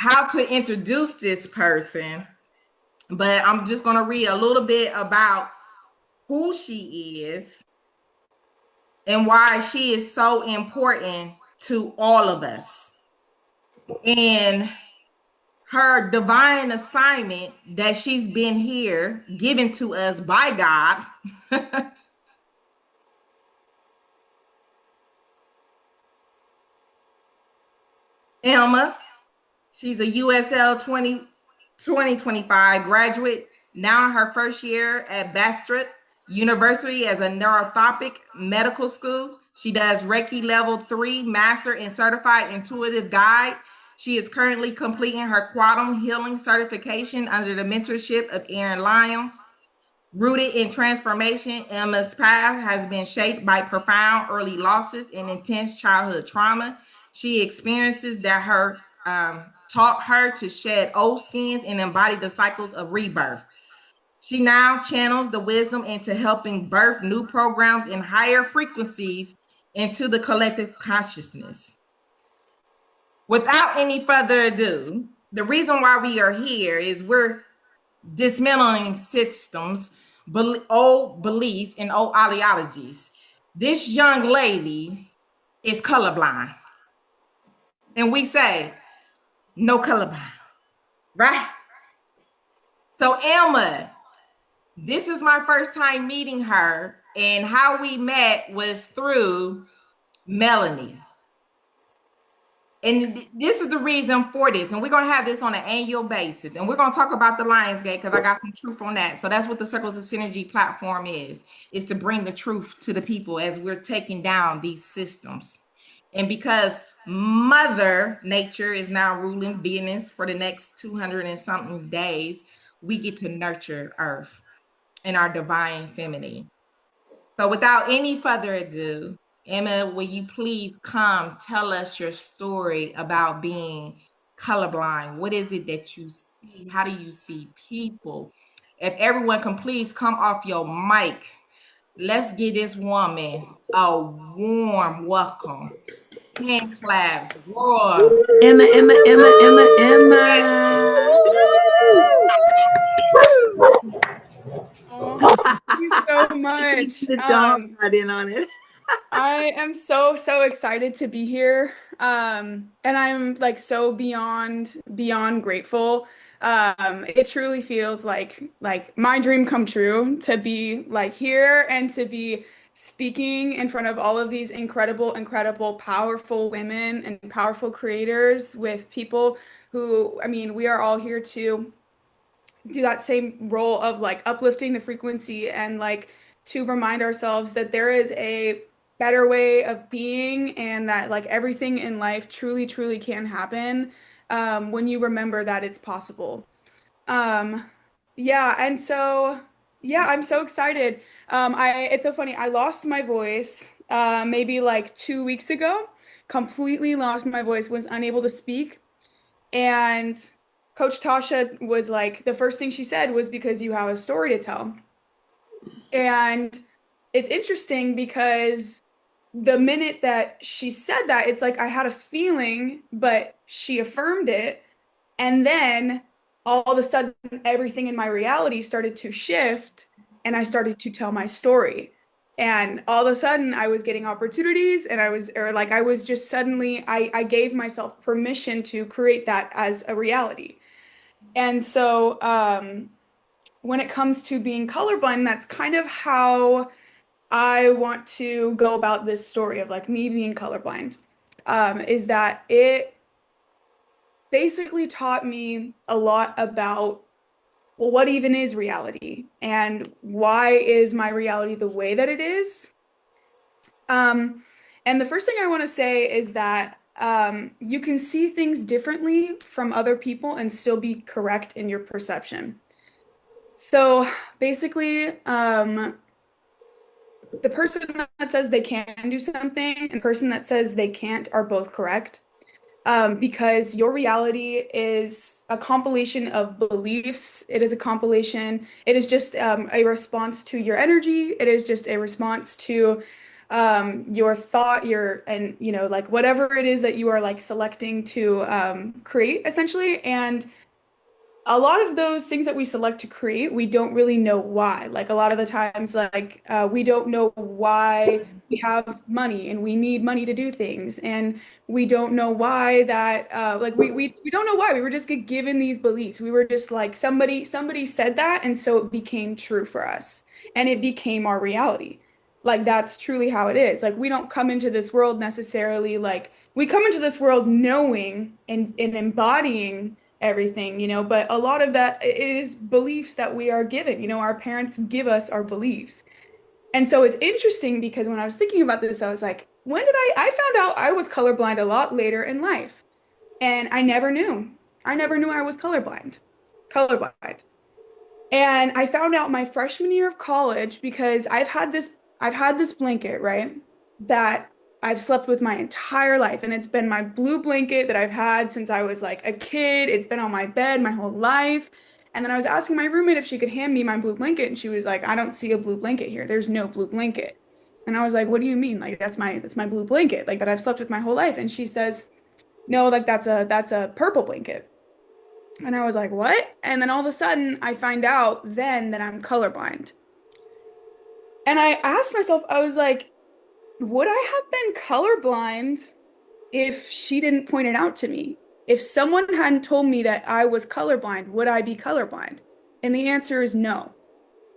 how to introduce this person, but I'm just going to read a little bit about who she is and why she is so important to all of us. And her divine assignment that she's been here given to us by God. Emma, she's a USL 2025 graduate, now in her first year at Bastyr University as a Naturopathic medical school. She does Reiki Level 3 Master and Certified Intuitive Guide. She is currently completing her quantum healing certification under the mentorship of Erin Lyons. Rooted in transformation, Emma's path has been shaped by profound early losses and intense childhood trauma. She experiences that taught her to shed old skins and embody the cycles of rebirth. She now channels the wisdom into helping birth new programs in higher frequencies into the collective consciousness. Without any further ado, the reason why we are here is we're dismantling systems, old beliefs, and old ideologies. This young lady is colorblind. And we say, no colorblind, right? So Emma, this is my first time meeting her, and how we met was through Melanie. And this is the reason for this. And we're going to have this on an annual basis. And we're going to talk about the Lionsgate because I got some truth on that. So that's what the Circles of Synergy platform is to bring the truth to the people as we're taking down these systems. And because Mother Nature is now ruling business for the next 200 and something days, we get to nurture Earth and our divine feminine. So without any further ado, Emma, will you please come tell us your story about being colorblind? What is it that you see? How do you see people? If everyone can please come off your mic, let's give this woman a warm welcome. Hand claps, roars. Emma. Oh, thank you so much. The dog got in on it. I am so excited to be here. And I'm like so beyond grateful. It truly feels like my dream come true to be like here and to be speaking in front of all of these incredible, powerful women and powerful creators with people who, I mean, we are all here to do that same role of like uplifting the frequency and like to remind ourselves that there is a better way of being and that like everything in life truly can happen when you remember that it's possible. Yeah, and so yeah, I'm so excited. It's so funny. I lost my voice maybe like 2 weeks ago. Completely lost my voice, was unable to speak. And Coach Tasha was like, the first thing she said was because you have a story to tell. And it's interesting because the minute that she said that, it's like I had a feeling, but she affirmed it. And then all of a sudden, everything in my reality started to shift and I started to tell my story. And all of a sudden I was getting opportunities and I was just suddenly, I gave myself permission to create that as a reality. And so when it comes to being colorblind, that's kind of how I want to go about this story of like me being colorblind, is that it basically taught me a lot about, well, what even is reality and why is my reality the way that it is? And the first thing I want to say is that you can see things differently from other people and still be correct in your perception. So basically, the person that says they can do something and the person that says they can't are both correct. Because your reality is a compilation of beliefs. It is just a response to your energy. It is just a response to your thought, and like whatever it is that you are like selecting to create essentially. And a lot of those things that we select to create, we don't really know why. Like a lot of the times, like we don't know why we have money and we need money to do things, and we don't know why that like we don't know why. We were just given these beliefs. We were just like somebody said that, and so it became true for us, and it became our reality. Like that's truly how it is. Like we don't come into this world necessarily like we come into this world knowing and embodying everything, but a lot of that is beliefs that we are given. Our parents give us our beliefs. And so it's interesting because when I was thinking about this, I was like, when did I found out I was colorblind a lot later in life. And I never knew. I never knew I was colorblind. Colorblind. And I found out my freshman year of college because I've had this blanket, right? That I've slept with my entire life. And it's been my blue blanket that I've had since I was like a kid. It's been on my bed my whole life. And then I was asking my roommate if she could hand me my blue blanket, and she was like, I don't see a blue blanket here. There's no blue blanket. And I was like, what do you mean? Like that's my blue blanket, like that I've slept with my whole life. And she says, no, like that's a purple blanket. And I was like, what? And then all of a sudden, I find out then that I'm colorblind. And I asked myself, I was like, would I have been colorblind if she didn't point it out to me? If someone hadn't told me that I was colorblind, would I be colorblind? And the answer is no.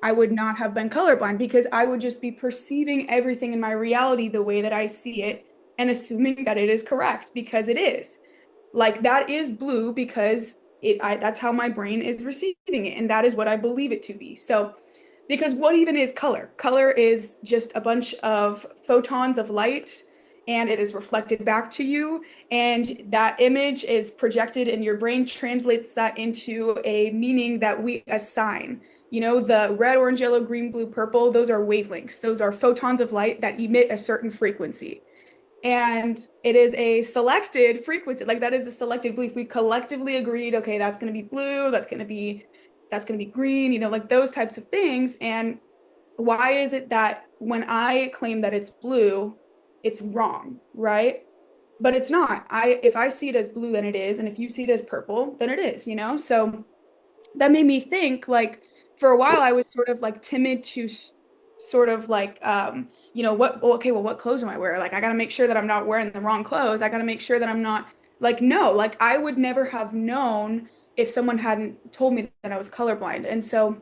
I would not have been colorblind because I would just be perceiving everything in my reality the way that I see it and assuming that it is correct because it is. Like that is blue because that's how my brain is receiving it, and that is what I believe it to be. So because what even is color? Color is just a bunch of photons of light, and it is reflected back to you, and that image is projected, and your brain translates that into a meaning that we assign. The red, orange, yellow, green, blue, purple, those are wavelengths. Those are photons of light that emit a certain frequency. And it is a selected frequency. Like that is a selected belief. We collectively agreed, okay, that's going to be blue, that's going to be green, like those types of things. And why is it that when I claim that it's blue, it's wrong, right? But it's not. If I see it as blue, then it is, and if you see it as purple, then it is. So that made me think like for a while I was sort of like timid to sort of like what clothes am I wearing? Like I got to make sure that I'm not wearing the wrong clothes. I got to make sure that I'm not like no, like I would never have known if someone hadn't told me that I was colorblind. And so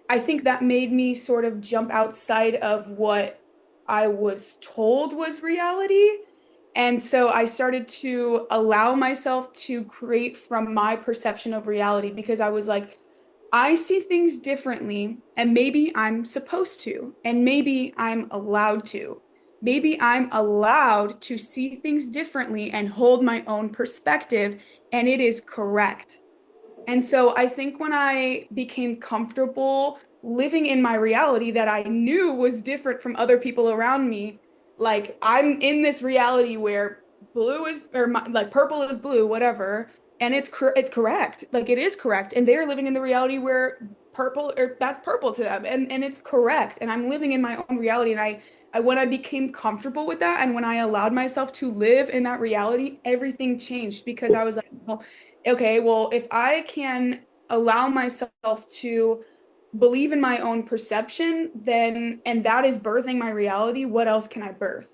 I think that made me sort of jump outside of what I was told was reality. And so I started to allow myself to create from my perception of reality because I was like, I see things differently, and maybe I'm supposed to, and maybe I'm allowed to. Maybe I'm allowed to see things differently and hold my own perspective, and it is correct. And so I think when I became comfortable living in my reality that I knew was different from other people around me, like I'm in this reality where blue is like purple is blue, whatever, and it's correct. Like it is correct. And they're living in the reality where purple or that's purple to them and it's correct. And I'm living in my own reality and I when I became comfortable with that and when I allowed myself to live in that reality, everything changed because I was like, well, okay, well, if I can allow myself to believe in my own perception, then, and that is birthing my reality, what else can I birth?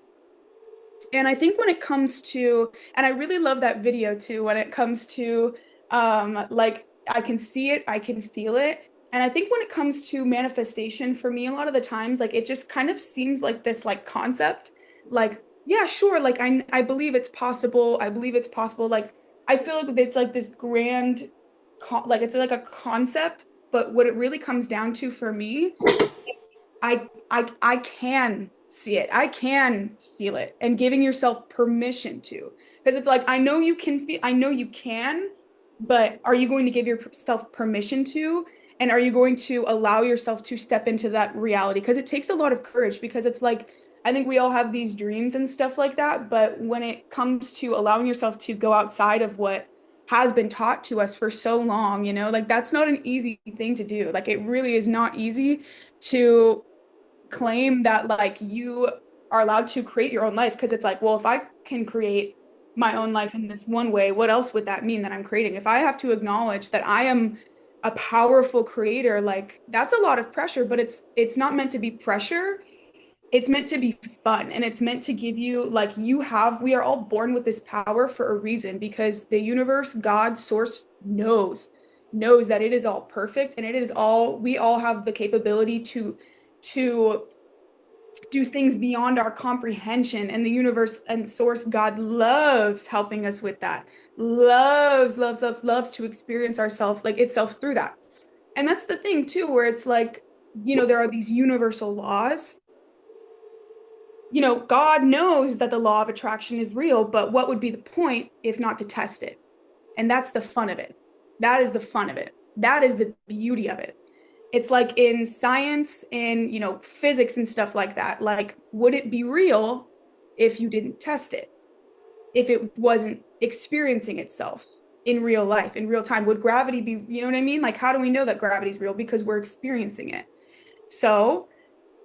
And I think when it comes to, and I really love that video too, when it comes to, like, I can see it, I can feel it. And I think when it comes to manifestation, for me, a lot of the times, like, it just kind of seems like this, like, concept, like, yeah, sure, like, I believe it's possible. I believe it's possible. Like, I feel like it's like this grand, like, it's like a concept, but what it really comes down to for me I can see it. I can feel it and giving yourself permission to. Because it's like I know you can feel I know you can, but are you going to give yourself permission to? And are you going to allow yourself to step into that reality? Because it takes a lot of courage because it's like I think we all have these dreams and stuff like that, but when it comes to allowing yourself to go outside of what has been taught to us for so long, like that's not an easy thing to do. Like it really is not easy to claim that like you are allowed to create your own life, because it's like, well, if I can create my own life in this one way, what else would that mean that I'm creating? If I have to acknowledge that I am a powerful creator, like that's a lot of pressure, but it's not meant to be pressure. It's meant to be fun, and it's meant to give you, like, we are all born with this power for a reason, because the universe, God, source knows that it is all perfect, and we all have the capability to do things beyond our comprehension, and the universe and source, God, loves helping us with that. Loves to experience ourselves, like itself, through that. And that's the thing too, where it's like, there are these universal laws. God knows that the law of attraction is real, but what would be the point if not to test it? And that's the fun of it. That is the fun of it. That is the beauty of it. It's like in science and, physics and stuff like that. Like, would it be real if you didn't test it? If it wasn't experiencing itself in real life, in real time? Would gravity be, you know what I mean? Like, how do we know that gravity is real? Because we're experiencing it. So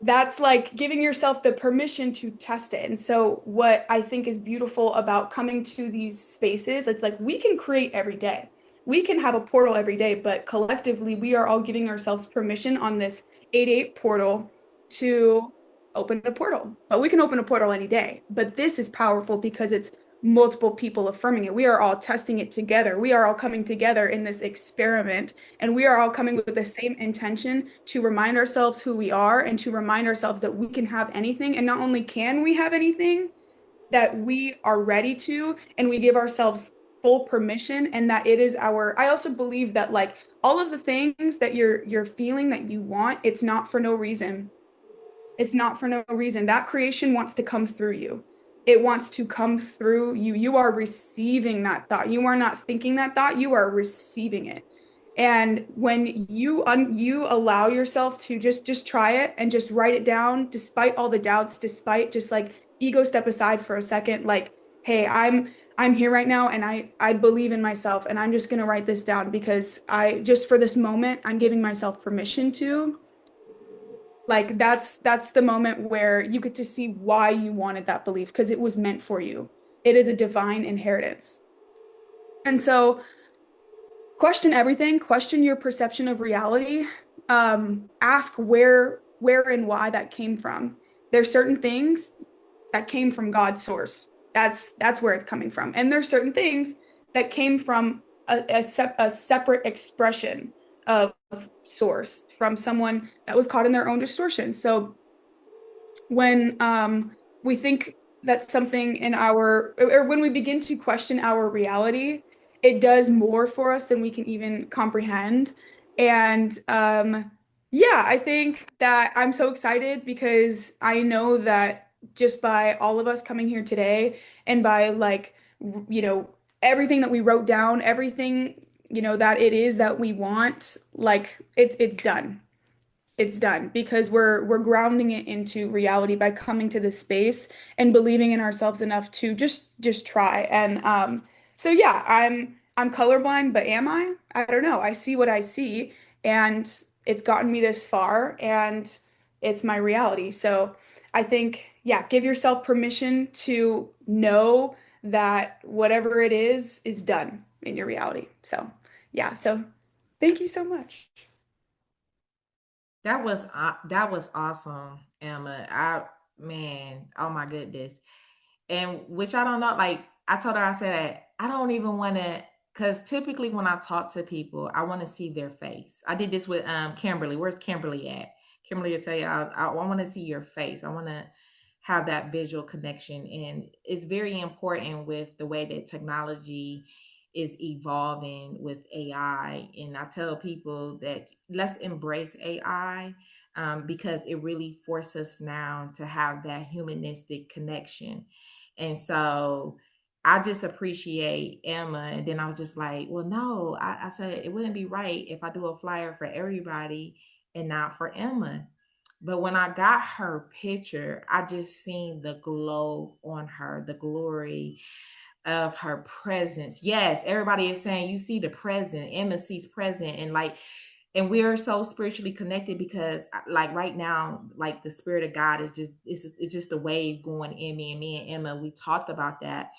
that's like giving yourself the permission to test it. And so what I think is beautiful about coming to these spaces, it's like we can create every day. We can have a portal every day, but collectively we are all giving ourselves permission on this 8-8 portal to open a portal. But we can open a portal any day. But this is powerful because it's multiple people affirming it. We are all testing it together. We are all coming together in this experiment, and we are all coming with the same intention to remind ourselves who we are, and to remind ourselves that we can have anything. And not only can we have anything, that we are ready to, and we give ourselves full permission, and that it is I also believe that, like, all of the things that you're feeling that you want, it's not for no reason. It's not for no reason. That creation wants to come through you. It wants to come through you. You are receiving that thought. You are not thinking that thought. You are receiving it. And when you allow yourself to just try it and just write it down, despite all the doubts, despite just like ego, step aside for a second, like, hey, I'm here right now, and I believe in myself, and I'm just gonna write this down because I just, for this moment, I'm giving myself permission to. Like, that's the moment where you get to see why you wanted that belief, because it was meant for you. It is a divine inheritance. And so question everything, question your perception of reality. Ask where and why that came from. There's certain things that came from God's source. That's where it's coming from. And there's certain things that came from a separate expression of source, from someone that was caught in their own distortion. So when we think that something in our, or when we begin to question our reality, it does more for us than we can even comprehend. And yeah, I think that I'm so excited because I know that just by all of us coming here today, and by, like, you know, everything that we wrote down, everything, that it is that we want, like, it's done. It's done because we're grounding it into reality by coming to this space and believing in ourselves enough to just try. And so yeah, I'm colorblind, but am I? I don't know. I see what I see, and it's gotten me this far, and it's my reality. So I think, yeah, give yourself permission to know that whatever it is done in your reality. So yeah, so thank you so much. That was awesome, Emma. Man, oh my goodness. And which I don't know, like I told her, I said, I don't even want to, because typically when I talk to people, I want to see their face. I did this with Kimberly. Where's Kimberly at? Kimberly will tell you, I want to see your face. I want to have that visual connection. And it's very important with the way that technology is evolving with AI. And I tell people that let's embrace AI, because it really forces us now to have that humanistic connection. And so I just appreciate Emma. And then I was just like, well, no, I said it wouldn't be right if I do a flyer for everybody and not for Emma. But when I got her picture, I just seen the glow on her, the glory of her presence. Yes, everybody is saying you see the present, Emma sees present. And like And we're so spiritually connected because like right now, like the spirit of God is just, it's just a wave going in me, and me and Emma, we talked about that.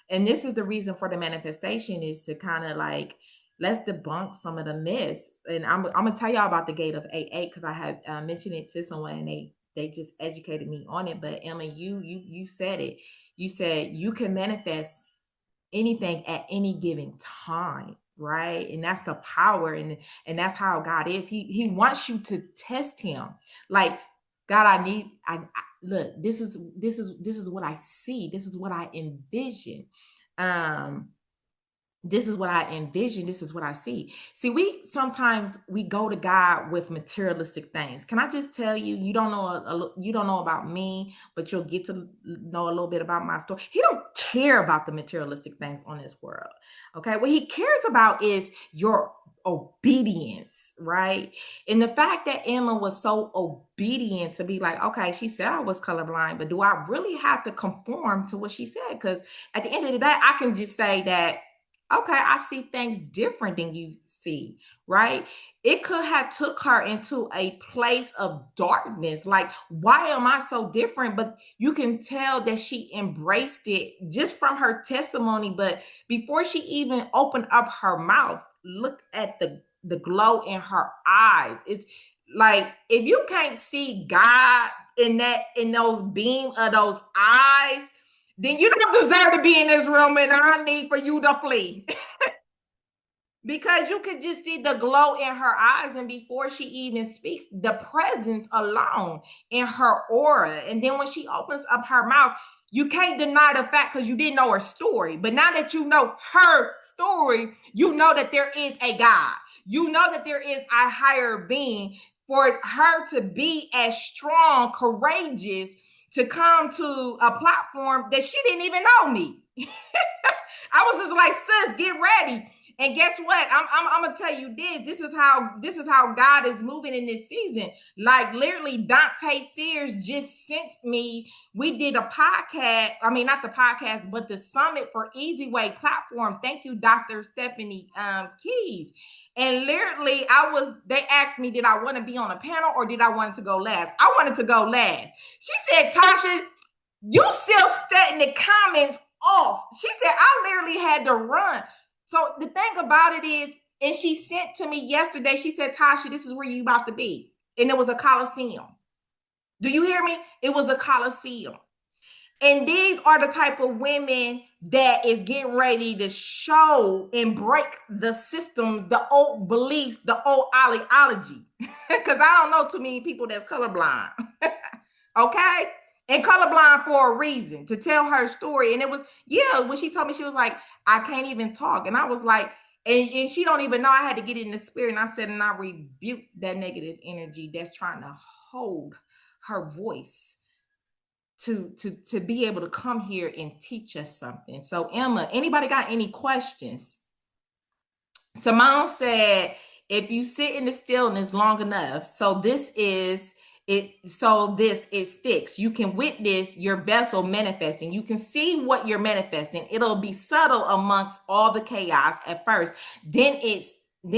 And this is the reason for the manifestation, is to kind of like, let's debunk some of the myths. And I'm gonna tell y'all about the gate of 88, because I had mentioned it to someone, and they just educated me on it. But Emma, you said it. You said you can manifest anything at any given time, right? And that's the power, and that's how God is. He wants you to test him. Like, God, I look, this is what I see. This is what I envision. Um this is what I envision. This is what I see. See, we sometimes we go to God with materialistic things. Can I just tell you, you don't know you don't know about me, but you'll get to know a little bit about my story. He don't care about the materialistic things on this world. Okay, what he cares about is your obedience, right? And the fact that Emma was so obedient to be like, okay, she said I was colorblind, but do I really have to conform to what she said? Because at the end of the day, I can just say that, okay, I see things different than you see, right? It could have took her into a place of darkness. Like, why am I so different? But you can tell that she embraced it just from her testimony. But before she even opened up her mouth, look at the glow in her eyes. It's like, if you can't see God in those beam of those eyes, then you don't deserve to be in this room, and I need for you to flee. Because you could just see the glow in her eyes, and before she even speaks, the presence alone in her aura. And then when she opens up her mouth, you can't deny the fact, because you didn't know her story. But now that you know her story, you know that there is a God. You know that there is a higher being. For her to be as strong, courageous, to come to a platform that she didn't even know me. I was just like, sis, get ready. And guess what? I'm gonna tell you this. This is how God is moving in this season. Like, literally, Dante Sears just sent me. We did a podcast. I mean, not the podcast, but the Summit for Easy Way platform. Thank you, Dr. Stephanie Keys. And literally, they asked me, did I want to be on a panel or did I want to go last? I wanted to go last. She said, Tasha, you still setting the comments off. She said, I literally had to run. So the thing about it is, and she sent to me yesterday, she said, Tasha, this is where you about to be. And it was a Coliseum. Do you hear me? It was a Coliseum. And these are the type of women that is getting ready to show and break the systems, the old beliefs, the old ideology. Because I don't know too many people that's colorblind. Okay? And colorblind for a reason, to tell her story. And it was, yeah, when she told me, she was like, I can't even talk. And I was like, and she don't even know. I had to get it in the spirit. And I said, and I rebuked that negative energy that's trying to hold her voice to be able to come here and teach us something. So Emma, anybody got any questions? Simone said, if you sit in the stillness long enough, so this it sticks. You can witness your vessel manifesting. You can see what you're manifesting. It'll be subtle amongst all the chaos at first. Then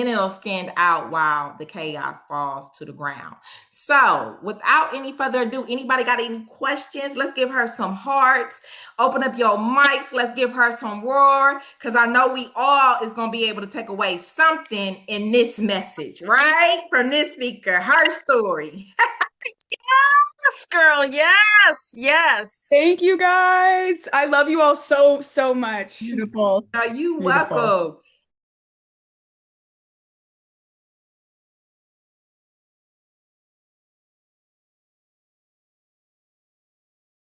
it'll stand out while the chaos falls to the ground. So without any further ado, anybody got any questions? Let's give her some hearts. Open up your mics. Let's give her some roar, because I know we all is going to be able to take away something in this message, right? From this speaker, her story. Yes, girl. Yes. Yes. Thank you guys. I love you all so much. Beautiful. Are you Beautiful. welcome?